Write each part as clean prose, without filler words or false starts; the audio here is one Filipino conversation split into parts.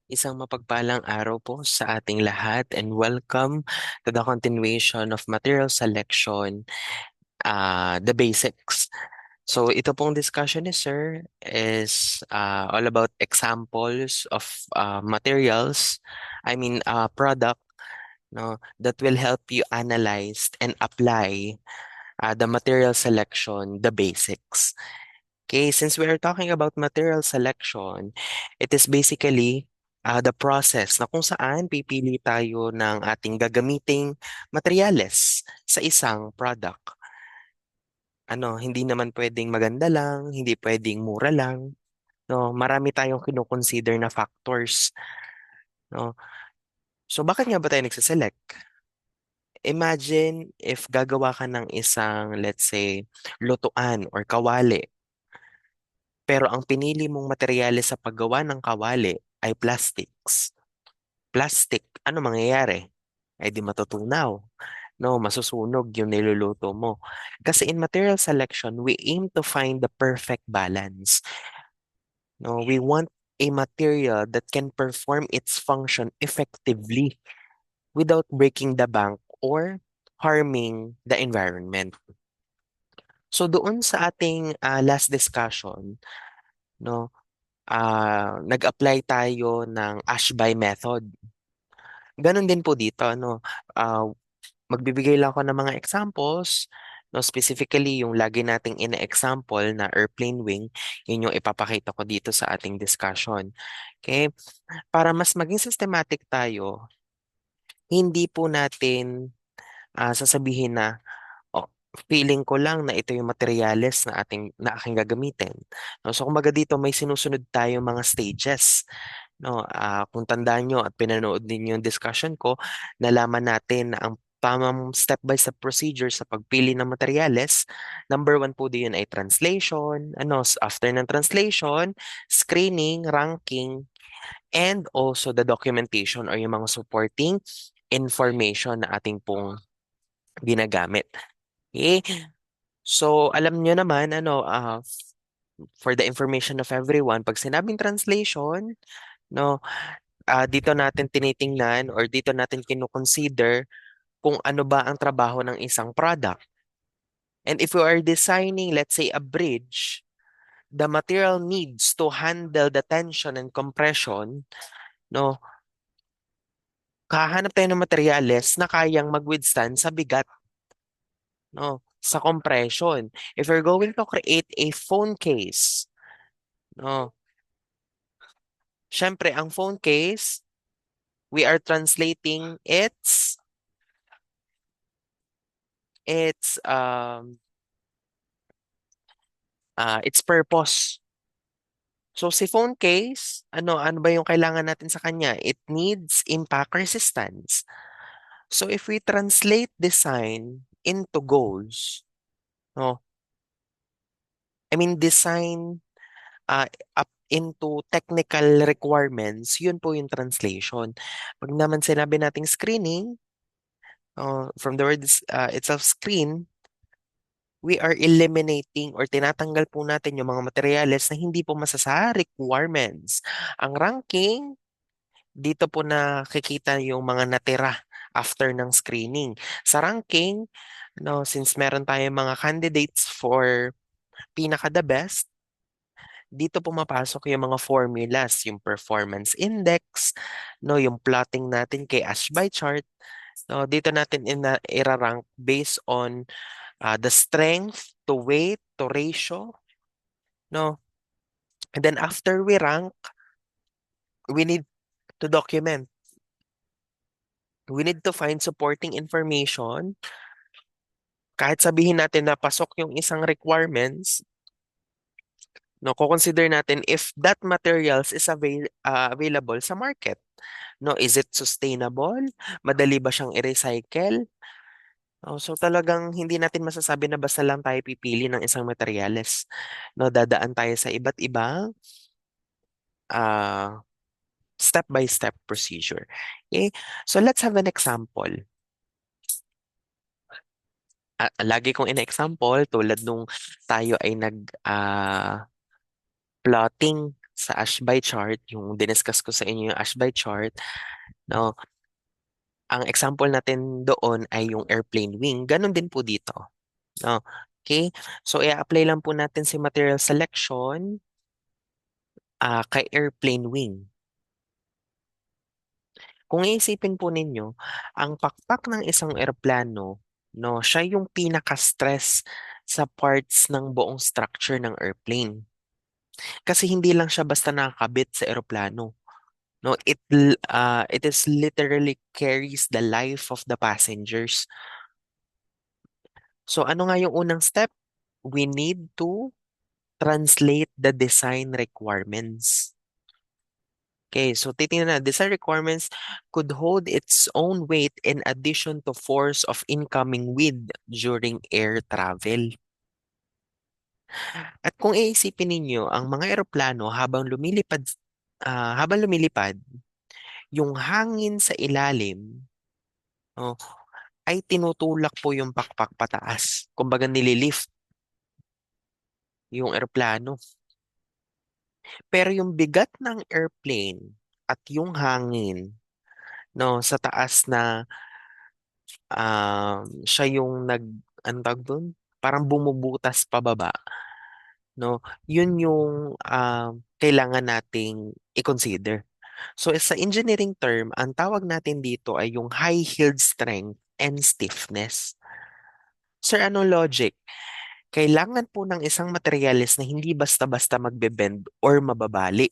Isang mapagpalang araw po sa ating lahat and welcome to the continuation of material selection, the basics. So ito pong discussion ni Sir is all about examples of materials, product, no, that will help you analyze and apply the material selection, the basics. Okay, since we are talking about material selection, it is basically the process na kung saan pipili tayo ng ating gagamiting materyales sa isang product. Hindi naman pwedeng maganda lang, hindi pwedeng mura lang. No, marami tayong kino-consider na factors. No? So bakit nga ba tayo nagsiselect? Imagine if gagawa ka ng isang, let's say, lutuan or kawali. Pero ang pinili mong materyales sa paggawa ng kawali ay plastics. Plastic, ano mangyayari? Ay di matutunaw. No, masusunog yung niluluto mo. Kasi in material selection, we aim to find the perfect balance. No, we want a material that can perform its function effectively without breaking the bank or harming the environment. So doon sa ating last discussion, no, nag-apply tayo ng Ashby method. Ganon din po dito, ah, magbibigay lang ako ng mga examples, no, specifically yung lagi nating ina-example na airplane wing, yun yung ipapakita ko dito sa ating discussion. Okay? Para mas maging systematic tayo, hindi po natin sasabihin na, oh, feeling ko lang na ito yung materyales na aking gagamitin. No, so kumbaga dito may sinusunod tayo mga stages. No, kung tandaan nyo at pinanood ninyo yung discussion ko, nalaman natin na ang tamang step-by-step procedure sa pagpili ng materyales, number one po diyon ay translation, after ng translation, screening, ranking, and also the documentation or yung mga supporting information na ating pong ginagamit. Okay? So, alam nyo naman, for the information of everyone, pag sinabing translation, no, dito natin tinitingnan or dito natin kino-consider kung ano ba ang trabaho ng isang product. And if we are designing, let's say, a bridge, the material needs to handle the tension and compression, no, kahanap tayo ng materyales na kayang mag-withstand sa bigat, no, sa compression. If you're going to create a phone case, no, syempre, ang phone case, we are translating its purpose. So si phone case, ano ba yung kailangan natin sa kanya? It needs impact resistance. So if we translate design into goals, no, design uh, up into technical requirements, yun po yung translation. Pag naman sinabi nating screening, from the word itself screen, we are eliminating or tinatanggal po natin yung mga materyales na hindi po masasa requirements. Ang ranking, dito po nakikita yung mga natira after ng screening. Sa ranking, since meron tayong mga candidates for pinaka the best, dito pumapasok yung mga formulas, yung performance index, no, yung plotting natin kay Ashby chart. No, dito natin irarank based on the strength to weight to ratio, no. And then after we rank, we need to document. We need to find supporting information. Kahit sabihin natin na pasok yung isang requirements, no, consider natin if that materials is available sa market. No, is it sustainable? Madali ba siyang i-recycle? Oh, so talagang hindi natin masasabi na basta lang tayo pipili ng isang materyales. No, dadaan tayo sa iba't ibang ah, step-by-step procedure. Okay? So let's have an example. Lagi kong ina-example tulad nung tayo ay nag plotting. sa Ashby chart, yung diniscuss ko sa inyo yung Ashby chart, no, ang example natin doon ay yung airplane wing. Ganon din po dito. No? Okay? So, i-apply lang po natin si material selection kay airplane wing. Kung iisipin po ninyo, ang pakpak ng isang eroplano, no, siya yung pinaka-stress sa parts ng buong structure ng airplane. Kasi hindi lang siya basta nakakabit sa eroplano. No, it is literally carries the life of the passengers. So ano nga yung unang step? We need to translate the design requirements. Okay, so titingnan na, design requirements could hold its own weight in addition to force of incoming wind during air travel. At kung iisipin ninyo, ang mga eroplano habang lumilipad, yung hangin sa ilalim, oh, ay tinutulak po yung pakpak pataas. Kumbaga nililift yung eroplano. Pero yung bigat ng airplane at yung hangin, no, sa taas na siya yung ano tawag dun? Parang bumubutas pababa, no? Yun yung kailangan nating i-consider. So sa engineering term, ang tawag natin dito ay yung high yield strength and stiffness. Sir, anong logic? Kailangan po ng isang materyales na hindi basta-basta magbe-bend or mababali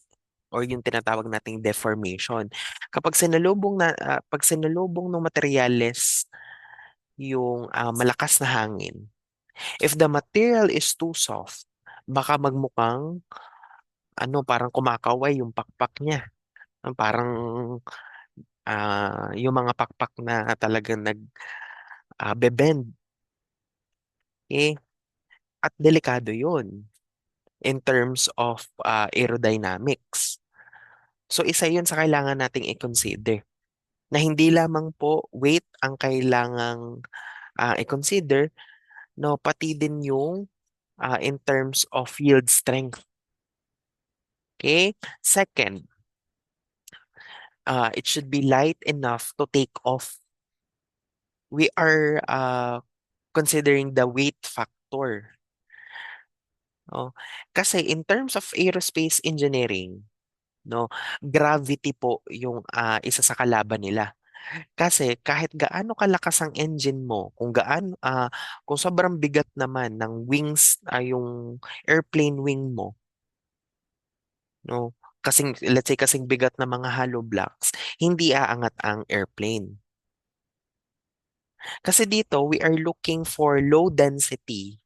or yung tinatawag nating deformation. Pag sinalubong ng materyales yung malakas na hangin, if the material is too soft, baka magmukhang parang kumakaway yung pakpak niya. Parang yung mga pakpak na talagang bebend. Eh, at delikado yun in terms of aerodynamics. So isa yun sa kailangan nating i-consider. Na hindi lamang po weight ang kailangang i-consider, no, pati din yung in terms of yield strength. Okay? Second, it should be light enough to take off. We are considering the weight factor. No? Kasi in terms of aerospace engineering, no, gravity po yung isa sa kalaban nila. Kasi kahit gaano kalakas ang engine mo, kung sobrang bigat naman ng wings, yung airplane wing mo, no? Let's say kasing bigat ng mga hollow blocks, hindi aangat ang airplane. Kasi dito, we are looking for low density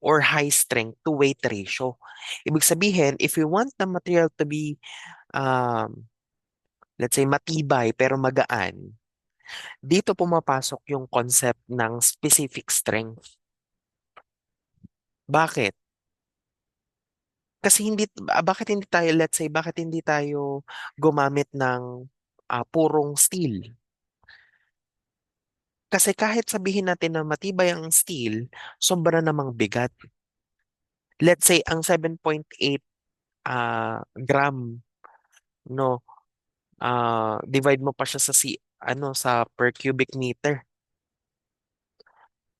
or high strength to weight ratio. Ibig sabihin, if we want the material to be, um, let's say, matibay pero magaan, dito pumapasok yung concept ng specific strength. Bakit? Kasi bakit hindi tayo gumamit ng purong steel? Kasi kahit sabihin natin na matibay ang steel, sobra namang bigat. Let's say ang 7.8 gram, no, divide mo pa siya sa per cubic meter.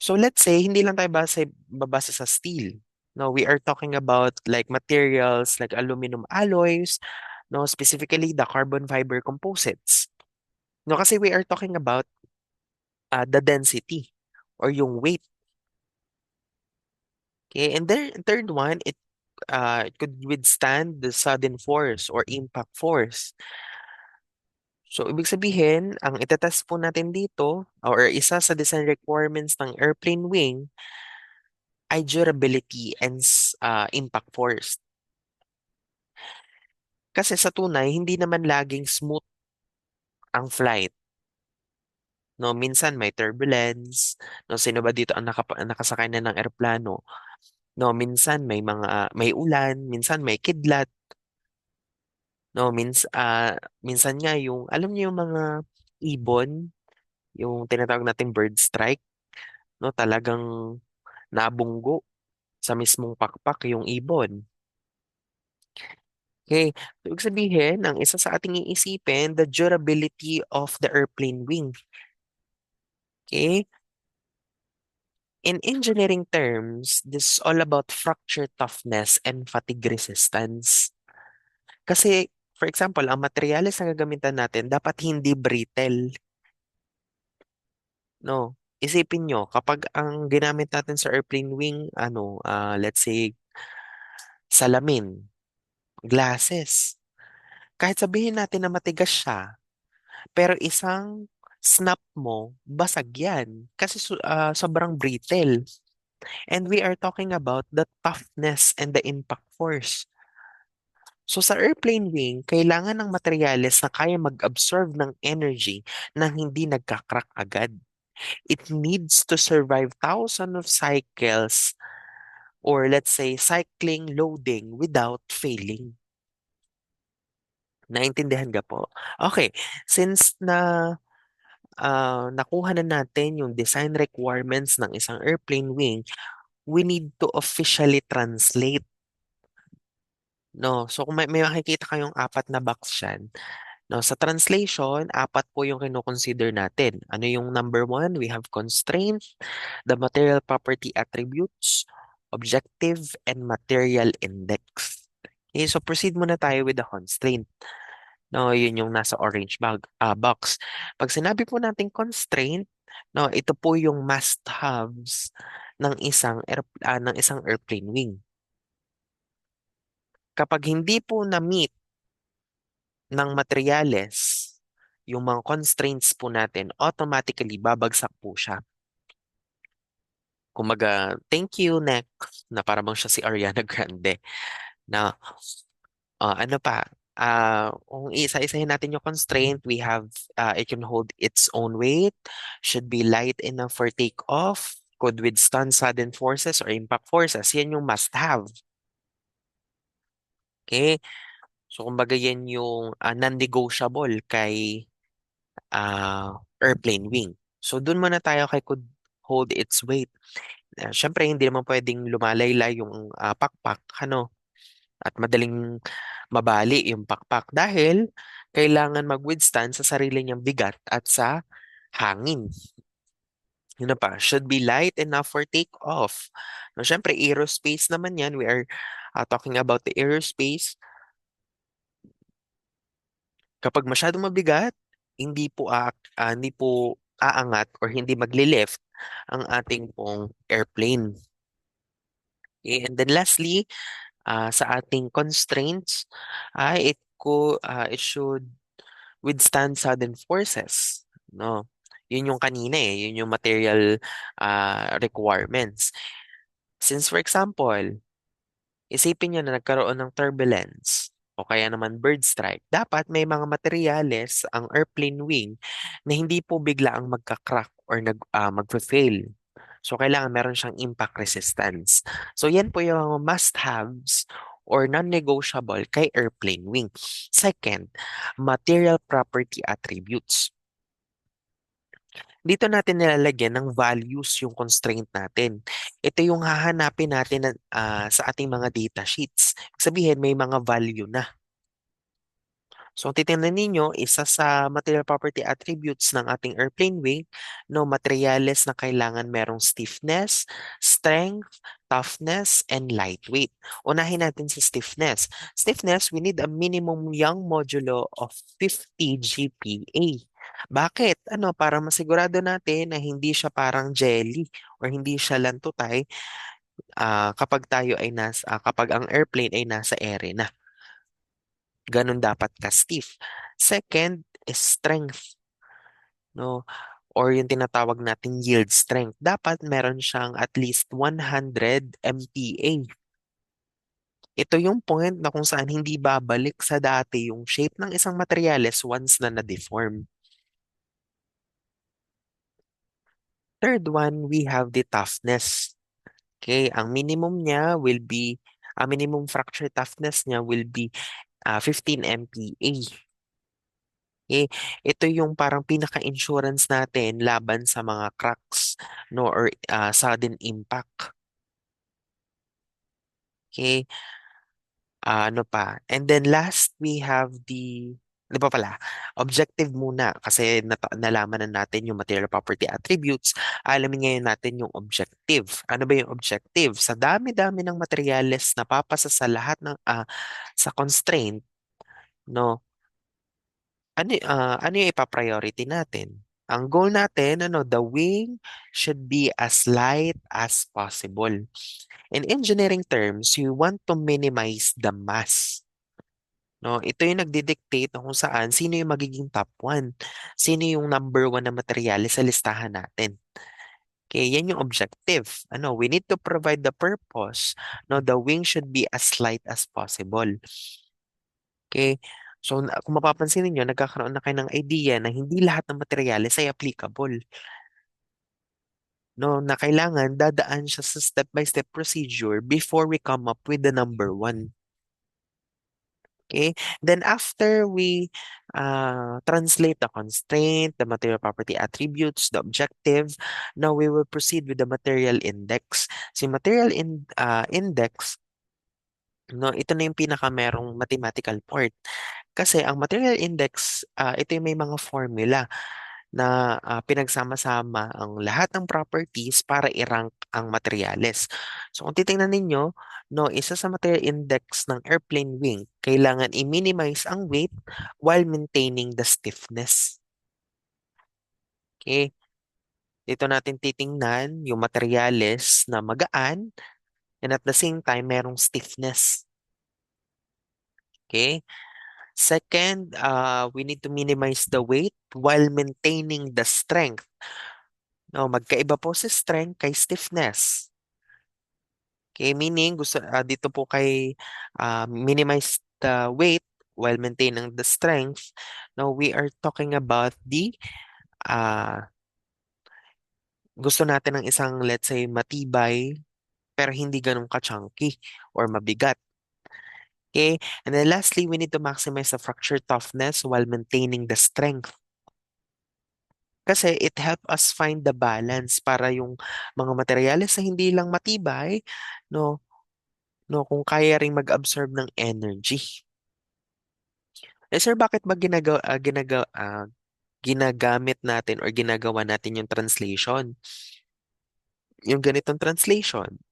So let's say hindi lang tayo babase sa steel. No, we are talking about like materials like aluminum alloys, no, specifically the carbon fiber composites. No, kasi we are talking about the density or yung weight. Okay, and then third one, it could withstand the sudden force or impact force. So, ibig sabihin, ang itetest po natin dito, or isa sa design requirements ng airplane wing, ay durability and impact force. Kasi sa tunay, hindi naman laging smooth ang flight. No, minsan may turbulence. No, sino ba dito ang nakasakay na ng eroplano? No, minsan may ulan, minsan may kidlat. No, minsan nga alam niyo yung mga ibon, yung tinatawag nating bird strike, no, talagang nabunggo sa mismong pakpak yung ibon. Okay, so ibig sabihin, ang isa sa ating iisipin, the durability of the airplane wing. Okay, in engineering terms, this is all about fracture toughness and fatigue resistance. Kasi, for example, ang materyales na gagamitan natin dapat hindi brittle, no? Isipin nyo, kapag ang ginamit natin sa airplane wing, let's say, salamin, glasses, kahit sabihin natin na matigas siya, pero isang snap mo, basag yan. Kasi sobrang brittle. And we are talking about the toughness and the impact force. So sa airplane wing, kailangan ng materyales na kaya mag-absorb ng energy na hindi nagkakrak agad. It needs to survive thousands of cycles or let's say cycling loading without failing. Naintindihan ka po? Okay, since nakuha na natin yung design requirements ng isang airplane wing, we need to officially translate. No, so kung may makikita kayong apat na box dyan, no, sa translation, apat po yung kino-consider natin. Ano yung number one? We have constraint, the material property attributes, objective, and material index. Okay, so proceed muna tayo with the constraint. No, yun yung nasa orange box. Pag sinabi po natin constraint, no, ito po yung must-haves ng isang airplane wing. Kapag hindi po na-meet ng materyales, yung mga constraints po natin, automatically babagsak po siya. Kumaga, thank you, next, na para bang siya si Ariana Grande. Na, ano pa, kung isa-isahin natin yung constraint, we have, it can hold its own weight, should be light enough for takeoff, could withstand sudden forces or impact forces. Yan yung must-have. Okay? So, kumbaga yan yung non-negotiable kay airplane wing. So, dun muna tayo kay could hold its weight. Siyempre, hindi naman pwedeng lumalaylay yung pakpak, ano, at madaling mabali yung pakpak dahil kailangan mag-withstand sa sarili niyang bigat at sa hangin. Yun na pa, should be light enough for take-off. No, syempre, aerospace naman yan. We are talking about the aerospace. Kapag masyadong mabigat, hindi po aangat or hindi maglilift ang ating pong airplane. Okay, and then lastly, sa ating constraints, it should withstand sudden forces. No? Yun yung kanina yun yung material requirements. Since for example, isipin nyo na nagkaroon ng turbulence o kaya naman bird strike, dapat may mga materyales ang airplane wing na hindi po bigla ang magka-crack or magfa-fail. So, kailangan meron siyang impact resistance. So, yan po yung must-haves or non-negotiable kay airplane wing. Second, material property attributes. Dito natin nilalagyan ng values yung constraint natin. Ito yung hahanapin natin sa ating mga data sheets. Ibig sabihin, may mga value na. So, kung titingnan ninyo, isa sa material property attributes ng ating airplane wing, no, materyales na kailangan merong stiffness, strength, toughness, and lightweight. Unahin natin sa stiffness. Stiffness, we need a minimum Young modulo of 50 GPa. Bakit? Para masigurado natin na hindi siya parang jelly or hindi siya lantutay kapag ang airplane ay nasa ere na. Ganun dapat ka-stiff. Second is strength, no? Or yung tinatawag nating yield strength. Dapat meron siyang at least 100 MPa. Ito yung point na kung saan hindi babalik sa dati yung shape ng isang materyales once na na-deform. Third one, we have the toughness. Okay, ang minimum fracture toughness niya will be 15 MPa. Okay, ito yung parang pinaka-insurance natin laban sa mga cracks, no, or sudden impact. Okay, Ano pa? And then last, we have di ba pala, objective muna kasi nalaman na natin yung material property attributes. Alamin ngayon natin yung objective. Ano ba yung objective? Sa dami-dami ng materials na papasa sa lahat ng sa constraint, no? Ano yung ipa-priority natin? Ang goal natin, the wing should be as light as possible. In engineering terms, you want to minimize the mass. No, ito yung nagdidictate kung saan sino yung magiging top one. Sino yung number one na materyales sa listahan natin. Okay, yan yung objective. We need to provide the purpose. No, the wing should be as light as possible. Okay? So, kung mapapansin niyo nagkakaroon na kayo ng idea na hindi lahat ng materyales ay applicable. No, na kailangan dadaan siya sa step-by-step procedure before we come up with the number one. Okay? Then after we translate the constraint, the material property attributes, the objective, now we will proceed with the material index. Si index, no, ito na yung pinaka merong mathematical part. Kasi ang material index, ito yung may mga formula na pinagsama-sama ang lahat ng properties para i-rank ang materyales. So kung titingnan ninyo, no, isa sa material index ng airplane wing, kailangan i-minimize ang weight while maintaining the stiffness. Okay? Dito natin titingnan yung materyales na magaan and at the same time merong stiffness. Okay? Second, we need to minimize the weight while maintaining the strength. No, magkaiba po si strength kay stiffness. Okay, meaning dito po kay minimize the weight while maintaining the strength. Now we are talking about the uh, gusto natin ng isang let's say matibay pero hindi ganun ka-chunky or mabigat. Okay, and then lastly, we need to maximize the fracture toughness while maintaining the strength. Kasi it help us find the balance para yung mga materyales na hindi lang matibay, no, no, kung kaya ring mag-absorb ng energy. Eh sir, bakit ba ginagamit natin or ginagawa natin yung translation? Yung ganitong translation.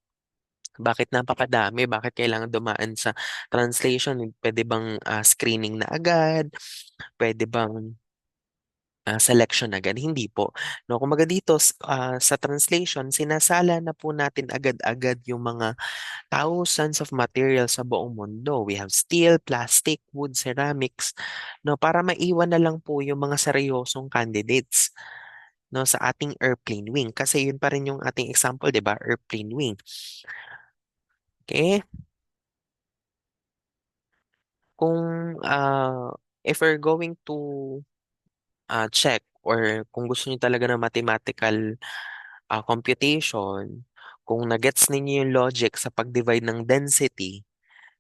Bakit napakadami? Bakit kailangan dumaan sa translation? Pwede bang screening na agad? Pwede bang selection agad? Hindi po. No, kumbaga dito sa translation, sinasala na po natin agad-agad yung mga thousands of materials sa buong mundo. We have steel, plastic, wood, ceramics, no, para maiwan na lang po yung mga seryosong candidates, no, sa ating airplane wing. Kasi yun pa rin yung ating example, 'di ba? Airplane wing. Okay? Kung if we're going to check or kung gusto niyo talaga ng mathematical computation, kung nagets ninyo yung logic sa pag-divide ng density,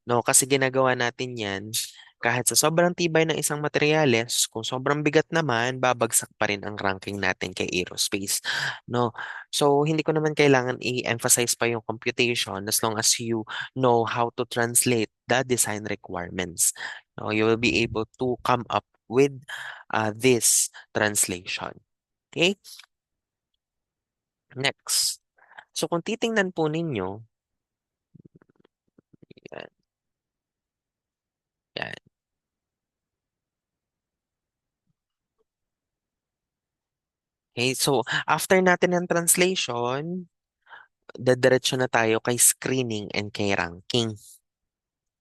no, kasi ginagawa natin yan kahit sa sobrang tibay ng isang materyales, kung sobrang bigat naman, babagsak pa rin ang ranking natin kay aerospace. No? So, hindi ko naman kailangan i-emphasize pa yung computation as long as you know how to translate the design requirements. No? You will be able to come up with this translation. Okay? Next. So, kung titingnan po ninyo, yan, yan. Okay, so after natin ng translation, dadiretso na tayo kay screening and kay ranking.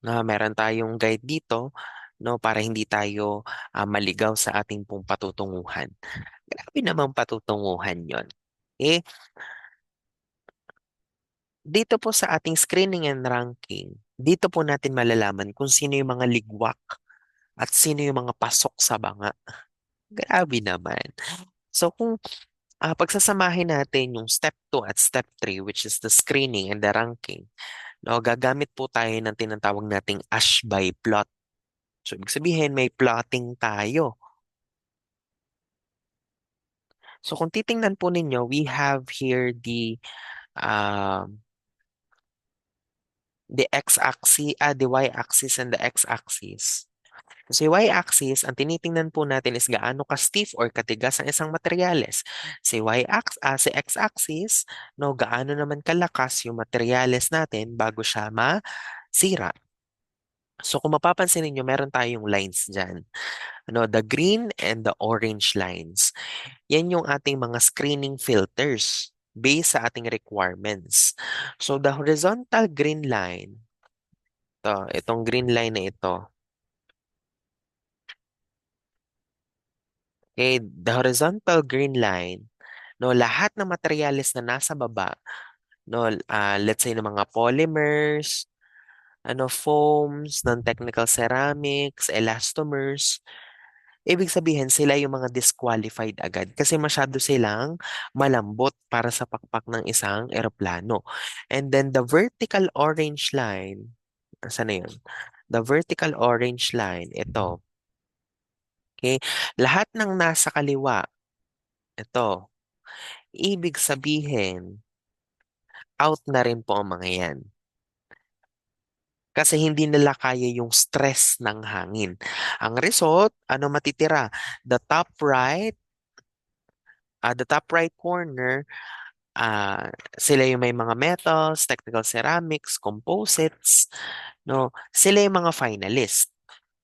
Meron tayong guide dito, no, para hindi tayo maligaw sa ating pong patutunguhan. Grabe naman patutunguhan yon. Okay? Dito po sa ating screening and ranking, dito po natin malalaman kung sino yung mga ligwak at sino yung mga pasok sa banga. Grabe naman. So kung pagsasamahin natin yung step 2 at step 3, which is the screening and the ranking, no, gagamit po tayo ng tinatawag nating Ashby plot. So, ibig sabihin, may plotting tayo. So, kung titingnan po ninyo, we have here the, um, the the y-axis and the x-axis. So, yung y-axis, ang tinitingnan po natin is gaano ka-stiff or katigas ang isang materyales. Si x-axis, no, gaano naman kalakas yung materyales natin bago siya masira. So, kung mapapansin niyo meron tayong lines dyan. Ano, the green and the orange lines. Yan yung ating mga screening filters based sa ating requirements. So, the horizontal green line, itong green line na ito, okay, the horizontal green line, no, lahat ng materyales na nasa baba, no, let's say ng mga polymers, foams, non-technical ceramics, elastomers, ibig sabihin sila yung mga disqualified agad kasi masyado silang malambot para sa pakpak ng isang eroplano. And then the vertical orange line, saan na yun? The vertical orange line, ito. Okay? Lahat ng nasa kaliwa, ito. Ibig sabihin, out na rin po ang mga yan. Kasi hindi nila kaya yung stress ng hangin. Ang result, ano matitira? The top right, the top right corner, sila yung may mga metals, technical ceramics, composites, no? Sila yung mga finalist.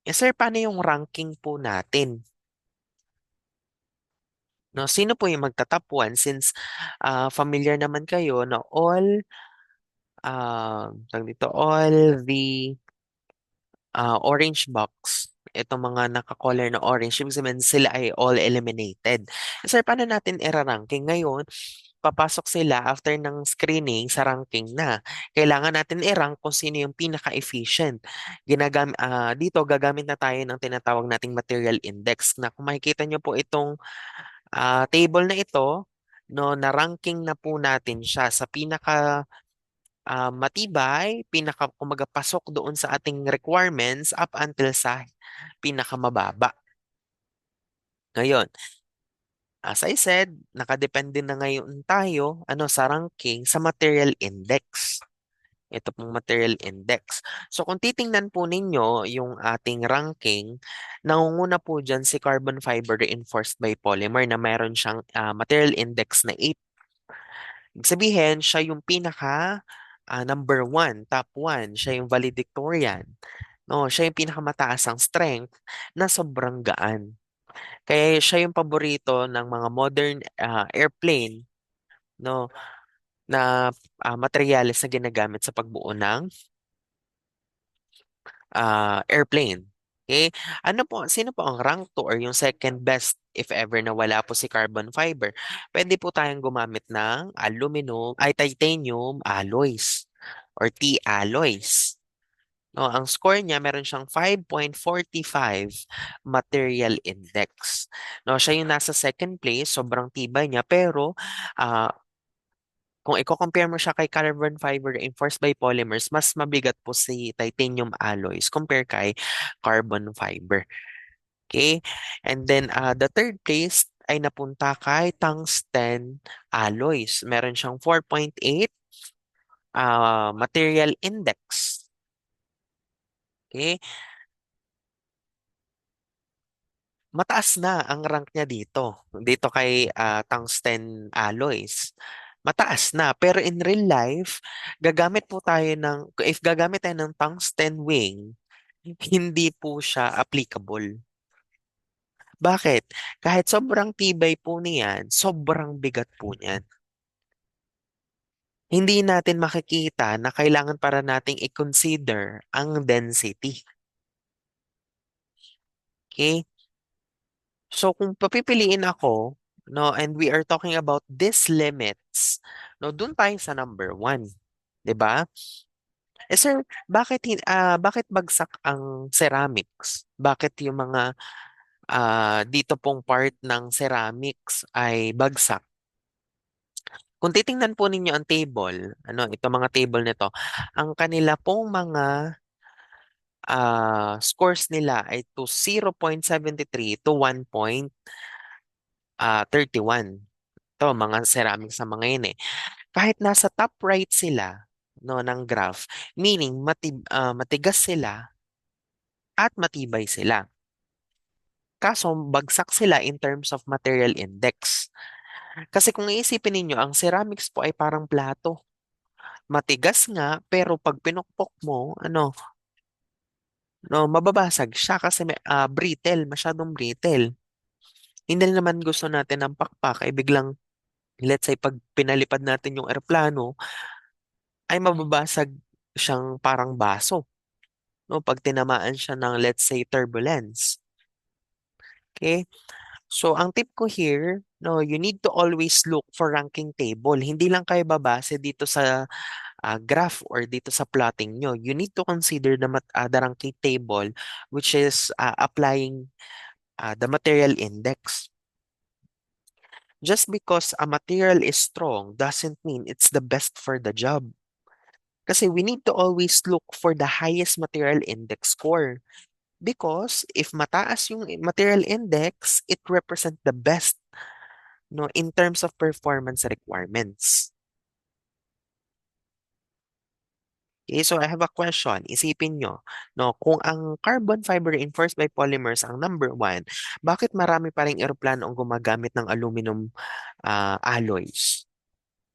Eh sir, paano yung ranking po natin? No, sino po yung magta-top 1 since familiar naman kayo na tawag dito, all the orange box, itong mga naka-color na orange, ibig sabihin sila ay all eliminated. Sir, paano natin i-ranking ngayon? Papasok sila after ng screening sa ranking na. Kailangan natin i-rank kung sino yung pinaka-efficient. Dito, gagamit na tayo ng tinatawag nating material index na kung makikita nyo po itong table na ito, no, na-ranking na po natin siya sa pinaka matibay, kumaga pasok doon sa ating requirements up until sa pinakamababa. Ngayon, as I said, nakadepende na ngayon tayo sa ranking sa material index. Ito pong material index. So kung titingnan po ninyo yung ating ranking, nangunguna po dyan si carbon fiber reinforced by polymer na mayroon siyang material index na 8. Ibig sabihin, siya yung pinaka number 1, top 1. Siya yung valedictorian. No, siya yung pinakamataas ang strength na sobrang gaan. Kaya siya yung paborito ng mga modern airplane, no, na materyales na ginagamit sa pagbuo ng airplane. Okay? Sino po ang rank 2 or yung second best if ever na wala po si carbon fiber? Pwede po tayong gumamit ng titanium alloys or T-alloys. No, ang score niya meron siyang 5.45 material index. No, siya yung nasa second place, sobrang tibay niya pero ah, kung i-compare mo siya kay carbon fiber reinforced by polymers, mas mabigat po si titanium alloys compare kay carbon fiber. Okay? And then the third place ay napunta kay tungsten alloys. Meron siyang 4.8 material index. Okay? Mataas na ang rank niya dito kay tungsten alloys. Mataas na. Pero in real life, if gagamit tayo ng tungsten wing, hindi po siya applicable. Bakit? Kahit sobrang tibay po niyan, sobrang bigat po niyan. Hindi natin makikita na kailangan para nating i-consider ang density. Okay? So kung papipiliin ako, no, and we are talking about these limits, no, dun tayo sa number 1. 'Di ba? Eh sir, bakit bagsak ang ceramics? Bakit yung mga dito pong part ng ceramics ay bagsak? Kung titingnan po ninyo ang table, ito mga table nito, ang kanila pong mga scores nila ay to 0.73 to 1.31. Ito, mga ceramics sa mga yun eh. Kahit nasa top right sila, no, ng graph. Meaning, matigas sila at matibay sila. Kaso, bagsak sila in terms of material index. Kasi kung iisipin ninyo, ang ceramics po ay parang plato. Matigas nga, pero pag pinukpok mo, no, mababasag siya kasi brittle, masyadong brittle. Hindi naman gusto natin ng pakpak ay biglang, let's say, pag pinalipad natin yung eroplano, ay mababasag siyang parang baso. No, pag tinamaan siya ng, let's say, turbulence. Okay? So, ang tip ko here, no, you need to always look for ranking table. Hindi lang kayo babase dito sa graph or dito sa plotting nyo. You need to consider the ranking table, which is applying the material index. Just because a material is strong doesn't mean it's the best for the job. Kasi we need to always look for the highest material index score. Because if mataas yung material index, it represents the best, no, in terms of performance requirements. Okay, so I have a question. Isipin nyo, no, kung ang carbon fiber reinforced by polymers ang number one, bakit marami pa ring eroplano ang gumagamit ng aluminum alloys?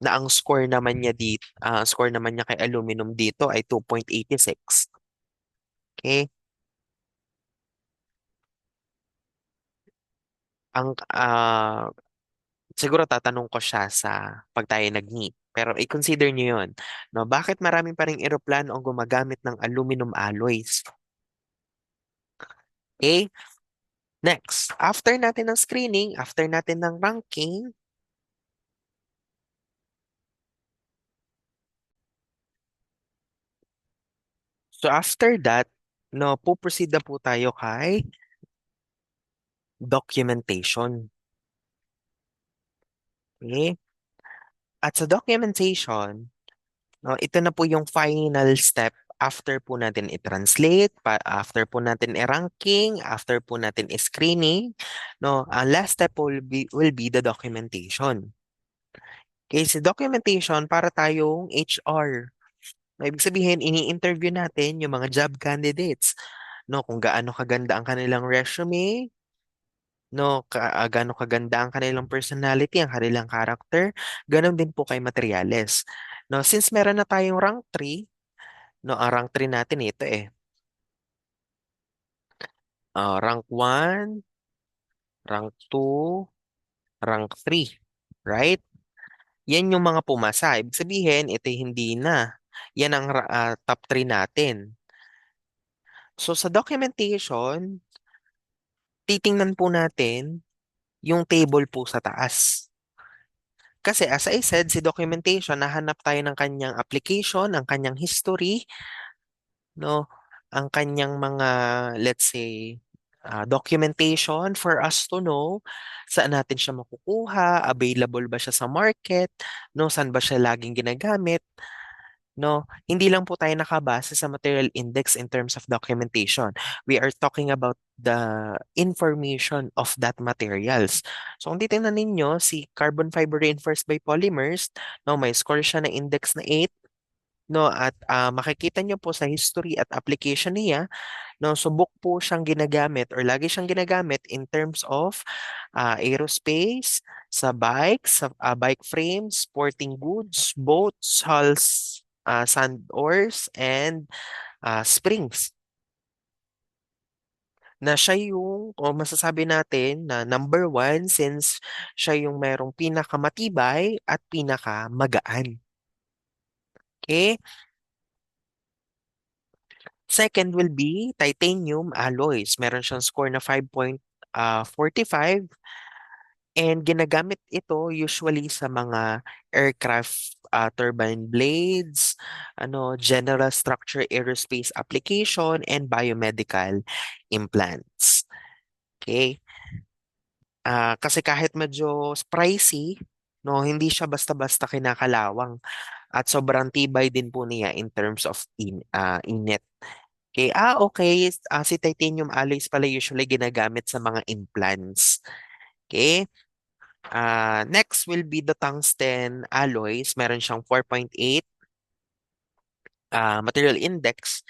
Na ang score naman niya kay aluminum dito ay 2.86. Okay? Ang siguro tatanong ko siya sa pag tayo nag-meet. Pero i-consider niyo 'yon. No, bakit marami pa ring eroplano ang gumagamit ng aluminum alloys? Okay? Next, after natin ng screening, after natin ng ranking, so after that, no, puproceed na po tayo kay documentation. Okay? At sa documentation, no, ito na po yung final step after po natin i-translate, after po natin i-ranking, after po natin i-screening, no, ang last step will be the documentation. Okay, si documentation para tayong HR. No, ibig sabihin, ini-interview natin yung mga job candidates, no, kung gaano kaganda ang kanilang resume, no, gaano kaganda ang kanilang personality, ang kanilang character, ganon din po kay materyales. No, since meron na tayong rank 3, no, ang rank 3 natin ito eh. Rank 1, rank 2, rank 3. Right? Yan yung mga pumasa. Ibig sabihin, ito hindi na. Yan ang top 3 natin. So sa documentation, titingnan po natin yung table po sa taas. Kasi as I said, si documentation, nahanap tayo ng kanyang application, ang kanyang history, no? Ang kanyang mga, let's say, documentation for us to know saan natin siya makukuha, available ba siya sa market, no? Saan ba siya laging ginagamit, no? Hindi lang po tayo nakabase sa material index in terms of documentation. We are talking about the information of that materials. So kung titingnan ninyo, si carbon fiber reinforced by polymers, no, may score siya na index na 8. No, at makikita nyo po sa history at application niya, no, subok po siyang ginagamit or lagi siyang ginagamit in terms of aerospace, sa bikes, sa bike frames, sporting goods, boats, hulls, sand ores, and springs. Na siya yung, o masasabi natin na number one since siya yung merong pinakamatibay at pinakamagaan. Okay? Second will be titanium alloys. Meron siyang score na 5.45 and ginagamit ito usually sa mga aircraft turbine blades, general structure aerospace application and biomedical implants. Okay? Kasi kahit medyo pricey, no, hindi siya basta-basta kinakalawang at sobrang tibay din po niya in terms of init. Okay, okay. Si titanium alloys pala usually ginagamit sa mga implants. Okay. Next will be the tungsten alloys. Meron siyang 4.8. material index,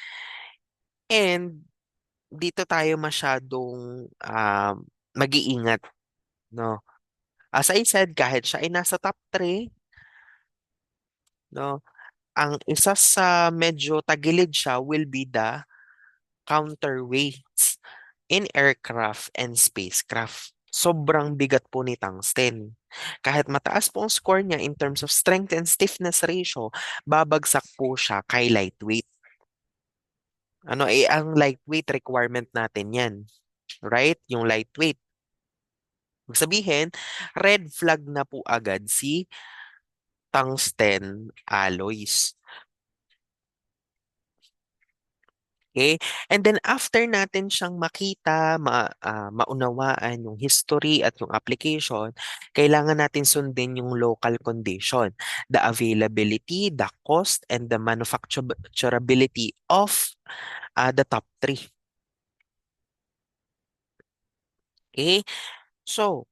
and dito tayo masyadong mag-iingat, no? As I said, kahit siya ay nasa top 3, no, ang isa sa medyo tagilid siya will be the counterweights in aircraft and spacecraft. Sobrang bigat po ni tungsten. Kahit mataas po ang score niya in terms of strength and stiffness ratio, babagsak po siya kay lightweight. Ang lightweight requirement natin yan. Right? Yung lightweight. Ibig sabihin, red flag na po agad si tungsten alloys. Okay? And then after natin siyang makita, maunawaan yung history at yung application, kailangan natin sundin yung local condition, the availability, the cost, and the manufacturability of the top three. Okay? So,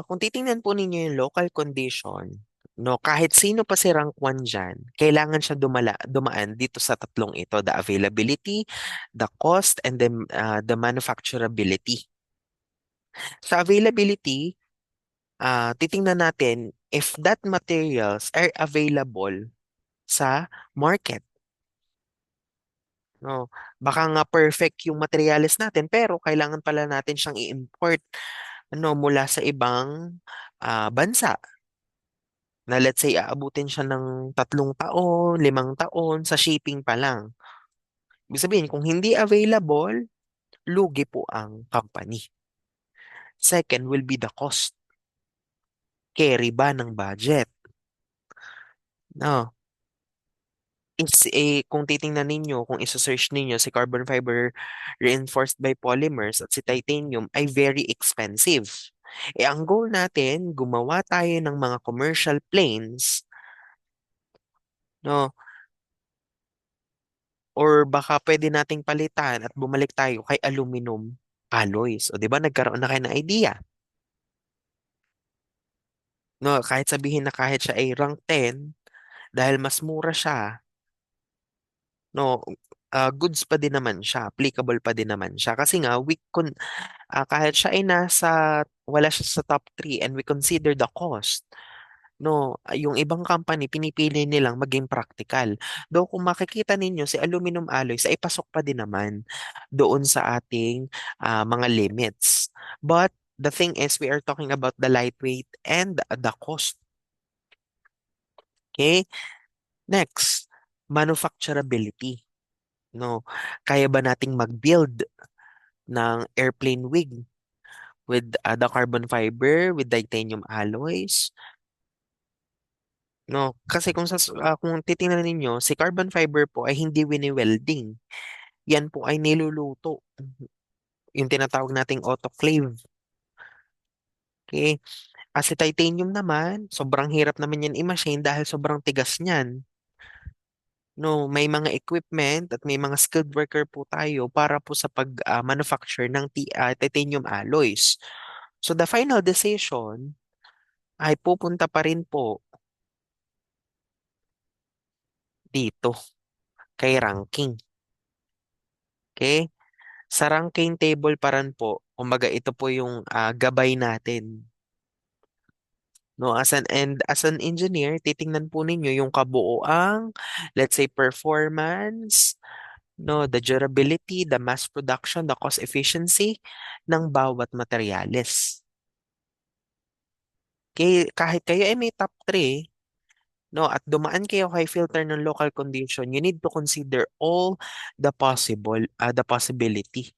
kung titingnan po ninyo yung local condition, no, kahit sino pa si rank 1 dyan, kailangan siya dumaan dito sa tatlong ito, the availability, the cost, and the manufacturability. Sa availability, titingnan natin if that materials are available sa market. No, baka nga perfect yung materials natin pero kailangan pala natin siyang i-import mula sa ibang bansa na let's say aabutin siya ng 3 taon, 5 taon sa shipping pa lang. Ibig sabihin, kung hindi available, lugi po ang company. Second will be the cost. Carry ba ng budget? No. Kung titingnan ninyo, kung isa-search ninyo si carbon fiber reinforced by polymers at si titanium ay very expensive. Ang goal natin, gumawa tayo ng mga commercial planes, no? Or baka pwede nating palitan at bumalik tayo kay aluminum alloys. O 'di ba nagkaroon na kayo ng idea? No, kahit sabihin na kahit siya ay rank 10 dahil mas mura siya, no, goods pa din naman siya, applicable pa din naman siya kasi nga kahit siya ay wala siya sa top 3 and we consider the cost. No, yung ibang company pinipili nilang maging practical. Though kung makikita ninyo si aluminum alloys ay pasok pa din naman doon sa ating mga limits. But the thing is we are talking about the lightweight and the cost. Okay? Next, manufacturability. No, kaya ba nating mag-build ng airplane wing with the carbon fiber, with titanium alloys? No, kasi kung titingnan ninyo, si carbon fiber po ay hindi wini-welding. Yan po ay niluluto. Yung tinatawag nating autoclave. Okay? Kasi titanium naman, sobrang hirap naman yan i-machine dahil sobrang tigas niyan. No, may mga equipment at may mga skilled worker po tayo para po sa pag-manufacture ng titanium alloys. So the final decision ay pupunta pa rin po dito kay ranking. Okay? Sa ranking table pa rin po, kumbaga ito po yung gabay natin. No, as an engineer, titingnan po ninyo yung kabuoang, let's say performance, no, the durability, the mass production, the cost efficiency ng bawat materyales. Kahit kayo ay may top 3, no, at dumaan kayo kay filter ng local condition, you need to consider all the possibility.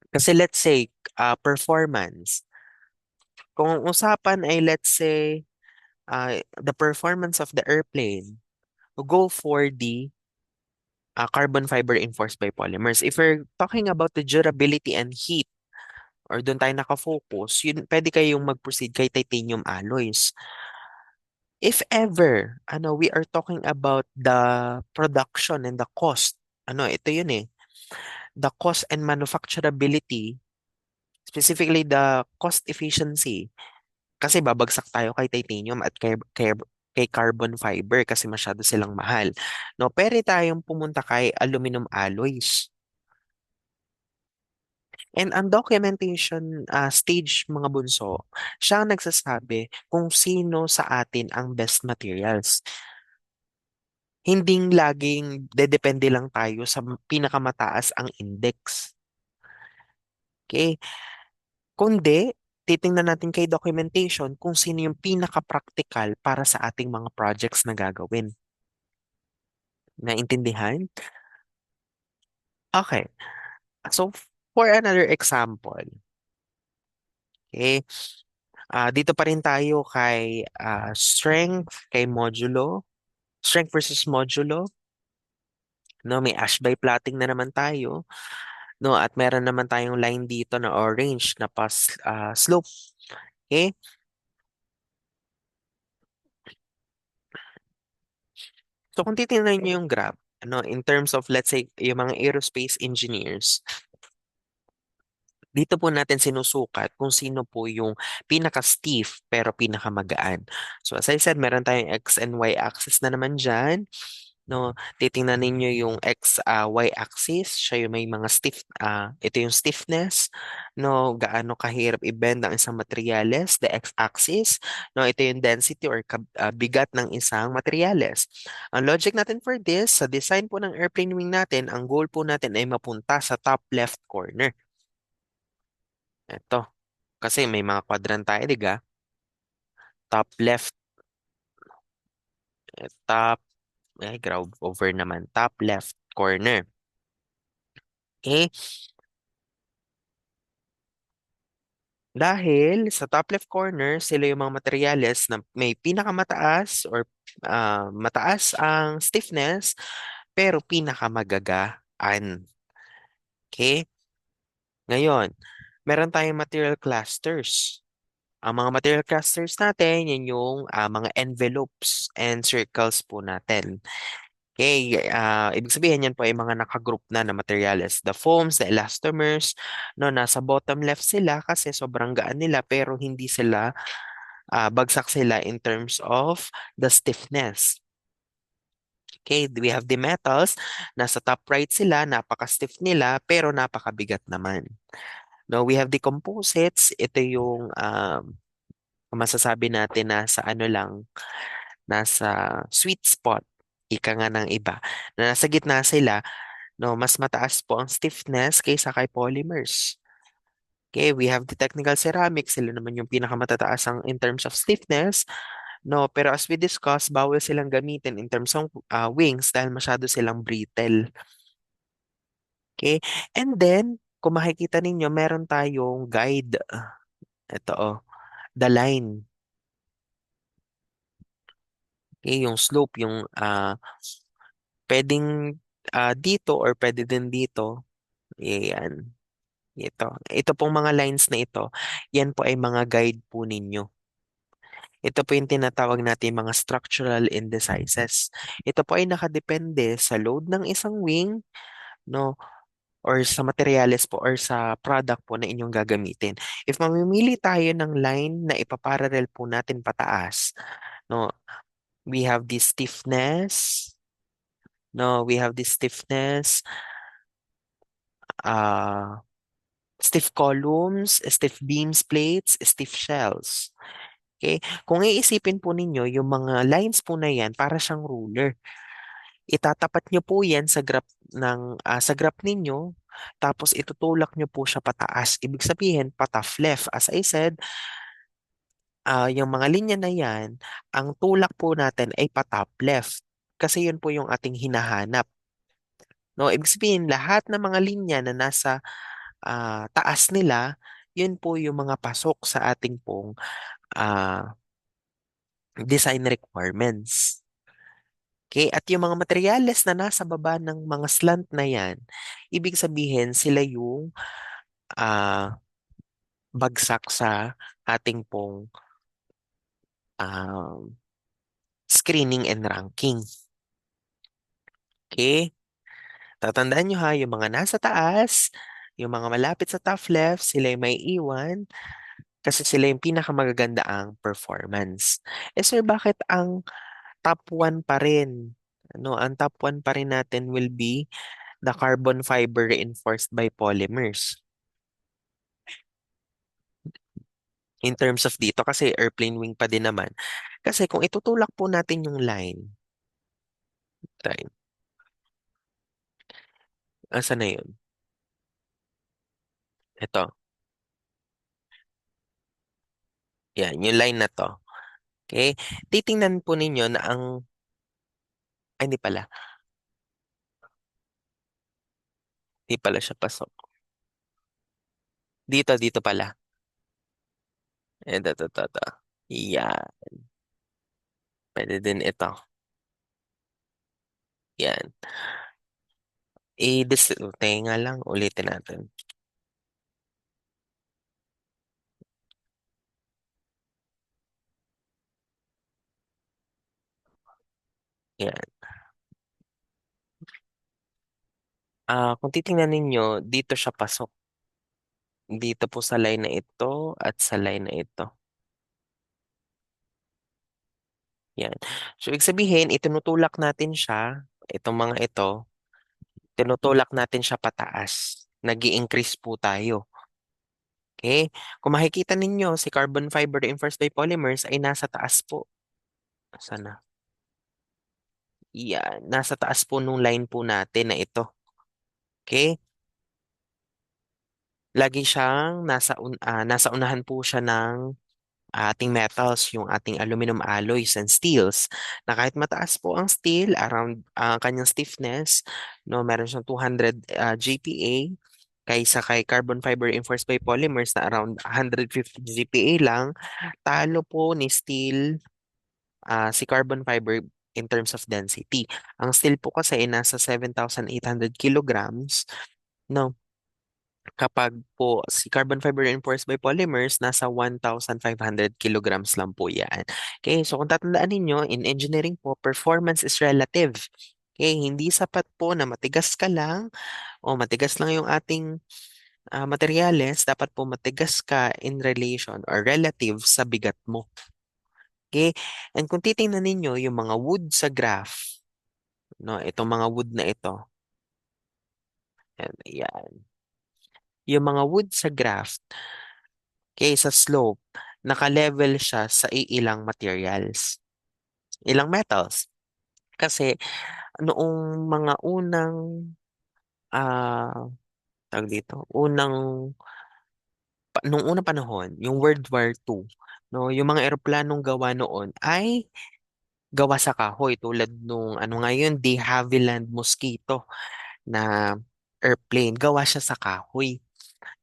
Kasi let's say, performance. Kung ang usapan ay let's say, the performance of the airplane, go for the carbon fiber enforced by polymers. If we're talking about the durability and heat, or doon tayo nakafocus, pwede kayong mag-proceed kay titanium alloys. If ever, we are talking about the production and the cost. Ito yun eh. The cost and manufacturability, specifically the cost efficiency. Kasi babagsak tayo kay titanium at kay carbon fiber kasi masyado silang mahal. No, pwede tayong pumunta kay aluminum alloys. And ang documentation stage mga bunso, siya ang nagsasabi kung sino sa atin ang best materials. Hindi laging dedepende lang tayo sa pinakamataas ang index. Okay? Kundi, titingnan natin kay documentation kung sino yung pinaka-practical para sa ating mga projects na gagawin. Naintindihan? Okay. So, for another example, okay, dito pa rin tayo kay kay modulo, strength versus modulo. No, may ash by plotting na naman tayo. No, at meron naman tayong line dito na orange na slope. Okay? So kung titingnan niyo yung graph, in terms of let's say yung mga aerospace engineers, dito po natin sinusukat kung sino po yung pinaka-stiff pero pinaka-magaan. So as I said, meron tayong X and Y axis na naman dyan. No, titingnan ninyo yung Y axis, siya yung may mga ito yung stiffness, no, gaano kahirap i-bend ang isang materyales, the X axis, no, ito yung density or bigat ng isang materyales. Ang logic natin for this, sa design po ng airplane wing natin, ang goal po natin ay mapunta sa top left corner. Ito, kasi may mga quadrant tayo, diga? Top left, top, ground over naman, top left corner. Okay? Dahil sa top left corner, sila yung mga materyales na may pinakamataas or mataas ang stiffness pero pinakamagagaan. Okay? Ngayon, meron tayong material clusters. Ang mga material clusters natin, yan yung mga envelopes and circles po natin. Okay, ibig sabihin yan po ay mga nakagroup na materyales. The foams, the elastomers, no, nasa bottom left sila kasi sobrang gaan nila pero hindi sila bagsak sila in terms of the stiffness. Okay, we have the metals, nasa top right sila, napaka-stiff nila, pero napakabigat naman. No, we have the composites, ito yung masasabi natin na sa ano lang, nasa sweet spot, ika nga ng iba, na nasa gitna sila, no, mas mataas po ang stiffness kaysa kay polymers. Okay, we have the technical ceramics, sila naman yung pinakamatataas ang in terms of stiffness. No, pero as we discussed, bawal silang gamitin in terms of wings dahil masyado silang brittle. Okay? And then, kung makikita ninyo, meron tayong guide. Ito, oh, the line. Okay, yung slope, yung pwedeng dito or pwede din dito. Yan. Ito. Ito pong mga lines na ito, yan po ay mga guide po ninyo. Ito po yung tinatawag natin mga structural indices. Ito po ay nakadepende sa load ng isang wing, no, or sa materyales po or sa product po na inyong gagamitin. If mamimili tayo ng line na ipaparallel po natin pataas, no, we have this stiffness, uh, stiff columns, stiff beams plates, stiff shells. Okay? Kung iisipin po ninyo, yung mga lines po na yan, para siyang ruler. Itatapat nyo po yan sa graph ninyo, tapos itutulak nyo po siya pataas. Ibig sabihin, pataf left. As I said, yung mga linya na yan, ang tulak po natin ay patop left. Kasi yun po yung ating hinahanap. No, ibig sabihin, lahat ng mga linya na nasa taas nila, yun po yung mga pasok sa ating pong ah, design requirements. Okay? At yung mga materyales na nasa baba ng mga slant na yan, ibig sabihin sila yung ah, bagsak sa ating pong ah, screening and ranking. Okay? Tatandaan nyo ha, yung mga nasa taas, yung mga malapit sa top left, sila yung may iwan kasi sila yung pinakamagaganda ang performance. Eh sir, bakit ang top one pa rin. Ano, ang top one pa rin natin will be the carbon fiber reinforced by polymers. In terms of dito, kasi airplane wing pa din naman. Kasi kung itutulak po natin yung line, time, asa na yun? Ito, yan, yung line na to. Okay? Titingnan po ninyo na ay, hindi pala siya pasok. Dito pala. Ito. Yan. Pwede din ito. Yan. Tenga lang, ulitin natin. Yan. Kung titingnan ninyo, dito siya pasok. Dito po sa line na ito at sa line na ito. Yan. So, ibig sabihin, itinutulak natin siya, itong mga ito, tinutulak natin siya pataas. Nag-i-increase po tayo. Okay? Kung makikita ninyo, si carbon fiber reinforced by polymers ay nasa taas po. Sana. Yan. Nasa taas po nung line po natin na ito. Okay? Lagi siyang nasa unahan po siya ng ating metals, yung ating aluminum alloys and steels, na kahit mataas po ang steel, around kanyang stiffness, no, meron siyang 200 GPa, kaysa kay carbon fiber reinforced by polymers na around 150 GPa lang, talo po ni steel si carbon fiber in terms of density. Ang steel po kasi ay nasa 7,800 kilograms, no? Kapag po si carbon fiber reinforced by polymers, nasa 1,500 kilograms lang po yan. Okay, so kung tatandaan ninyo, in engineering po, performance is relative. Okay, hindi sapat po na matigas ka lang o matigas lang yung ating materyales, dapat po matigas ka in relation or relative sa bigat mo. Okay, and kung titingnan ninyo yung mga wood sa graph, no, itong mga wood na ito, yan. Yung mga wood sa graph, okay, sa slope, naka-level siya sa iilang materials, ilang metals. Kasi noong mga unang, ah, tawag dito, nung unang panahon, yung World War II, no, yung mga eroplanong gawa noon ay gawa sa kahoy tulad nung ano ngayon, de Havilland Mosquito na airplane, gawa siya sa kahoy.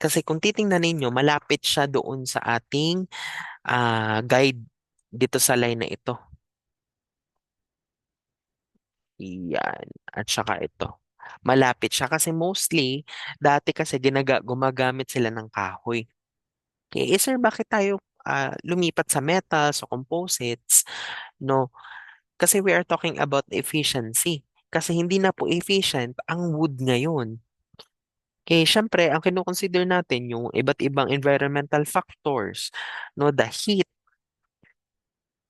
Kasi kung titingnan ninyo, malapit siya doon sa ating guide dito sa line na ito. Yan. At saka ito. Malapit siya kasi mostly, dati kasi gumagamit sila ng kahoy. Okay, sir, bakit tayo lumipat sa metals o composites? No, kasi we are talking about efficiency. Kasi hindi na po efficient ang wood ngayon. Okay, syempre, ang kinoconsider natin yung iba't ibang environmental factors, no, the heat,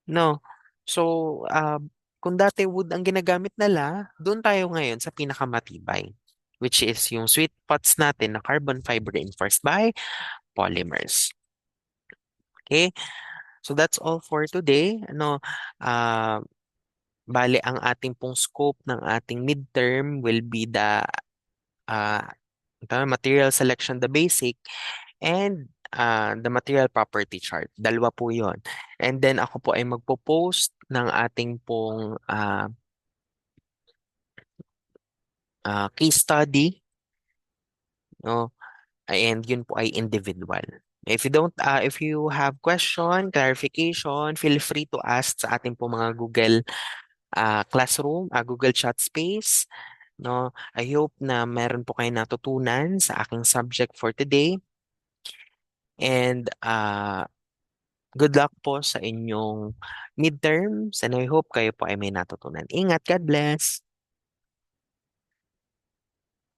no. So, kung dati wood ang ginagamit nila, doon tayo ngayon sa pinakamatibay, which is yung sweet spots natin na carbon fiber reinforced by polymers. Okay? So that's all for today. Uh, bale ang ating pong scope ng ating midterm will be the uh, material selection, the basic, and the material property chart. Dalawa po yon. And then ako po ay magpo-post ng ating pong case study, no? And yun po ay individual. If you have question, clarification, feel free to ask sa ating po mga Google Classroom, Google Chat Space. No, I hope na meron po kayo natutunan sa aking subject for today. And good luck po sa inyong midterms and I hope kayo po ay may natutunan. Ingat, God bless!